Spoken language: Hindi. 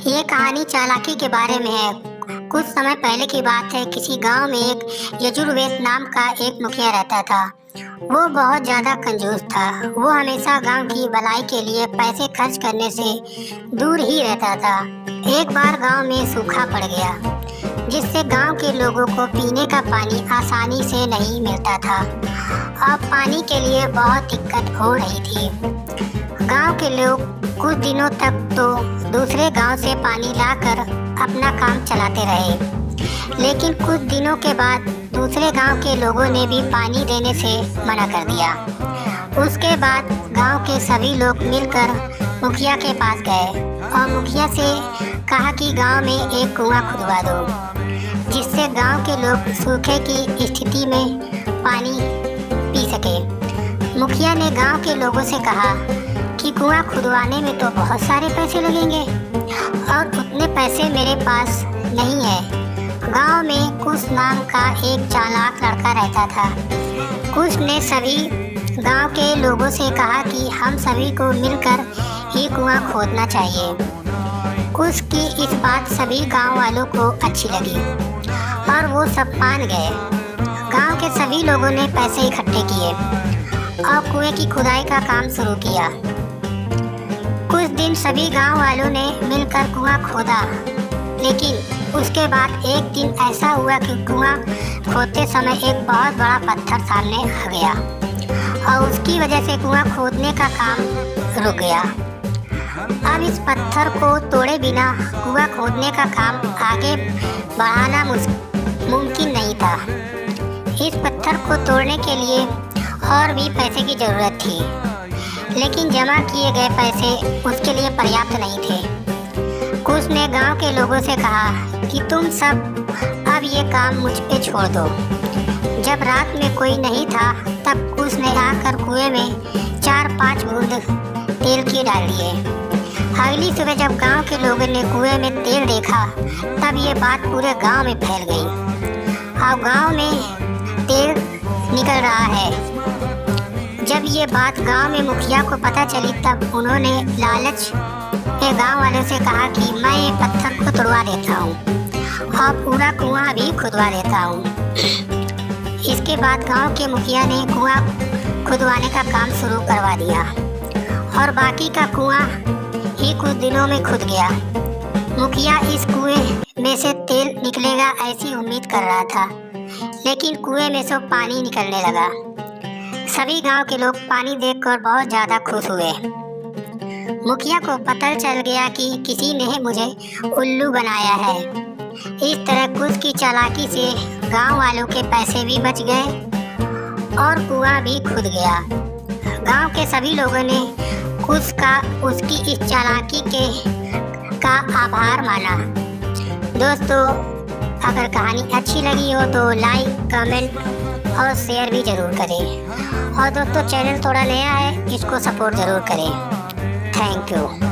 ये कहानी चालाकी के बारे में है। कुछ समय पहले की बात है। किसी गांव में एक यजुर्वेद नाम का एक मुखिया रहता था। वो बहुत ज्यादा कंजूस था। वो हमेशा गांव की भलाई के लिए पैसे खर्च करने से दूर ही रहता था। एक बार गांव में सूखा पड़ गया, जिससे गांव के लोगों को पीने का पानी आसानी से नहीं मिलता था। अब पानी के लिए बहुत दिक्कत हो रही थी। गांव के लोग कुछ दिनों तक तो दूसरे गांव से पानी लाकर अपना काम चलाते रहे, लेकिन कुछ दिनों के बाद दूसरे गांव के लोगों ने भी पानी देने से मना कर दिया। उसके बाद गांव के सभी लोग मिलकर मुखिया के पास गए और मुखिया से कहा कि गांव में एक कुआं खुदवा दो, जिससे गांव के लोग सूखे की स्थिति में पानी पी सके। मुखिया ने गांव के लोगों से कहा कि कुआं खुदवाने में तो बहुत सारे पैसे लगेंगे और उतने पैसे मेरे पास नहीं है। गांव में कुश नाम का एक चालाक लड़का रहता था। कुश ने सभी गांव के लोगों से कहा कि हम सभी को मिलकर ये कुआं खोदना चाहिए। कुश की इस बात सभी गांव वालों को अच्छी लगी और वो सब मान गए। गांव के सभी लोगों ने पैसे इकट्ठे किए और कुएं की खुदाई का काम शुरू किया। कुछ दिन सभी गांव वालों ने मिलकर कुआं खोदा, लेकिन उसके बाद एक दिन ऐसा हुआ कि कुआं खोदते समय एक बहुत बड़ा पत्थर सामने आ गया और उसकी वजह से कुआं खोदने का काम रुक गया। अब इस पत्थर को तोड़े बिना कुआं खोदने का काम आगे बढ़ाना मुमकिन नहीं था। इस पत्थर को तोड़ने के लिए और भी पैसे की ज़रूरत थी, लेकिन जमा किए गए पैसे उसके लिए पर्याप्त नहीं थे। कुश ने गांव के लोगों से कहा कि तुम सब अब ये काम मुझ पे छोड़ दो। जब रात में कोई नहीं था, तब कुश ने आकर कुएं में 4-5 बूंद तेल की डाल दिए। अगली सुबह जब गांव के लोगों ने कुएं में तेल देखा, तब ये बात पूरे गांव में फैल गई। अब गांव में तेल निकल रहा है। जब ये बात गांव में मुखिया को पता चली, तब उन्होंने लालच में गांव वालों से कहा कि मैं ये पत्थर को तोड़वा देता हूँ और पूरा कुआं भी खुदवा देता हूँ। इसके बाद गांव के मुखिया ने कुआं खुदवाने का काम शुरू करवा दिया और बाकी का कुआं ही कुछ दिनों में खुद गया। मुखिया इस कुएं में से तेल निकलेगा ऐसी उम्मीद कर रहा था, लेकिन कुएं में से पानी निकलने लगा। सभी गांव के लोग पानी देखकर बहुत ज़्यादा खुश हुए। मुखिया को पता चल गया कि किसी ने मुझे उल्लू बनाया है। इस तरह कुश की चालाकी से गांव वालों के पैसे भी बच गए और कुआं भी खुद गया। गांव के सभी लोगों ने कुश का उसकी इस चालाकी का आभार माना। दोस्तों, अगर कहानी अच्छी लगी हो तो लाइक, कमेंट और शेयर भी ज़रूर करें। और दोस्तों, चैनल थोड़ा नया है, इसको सपोर्ट ज़रूर करें। Thank you.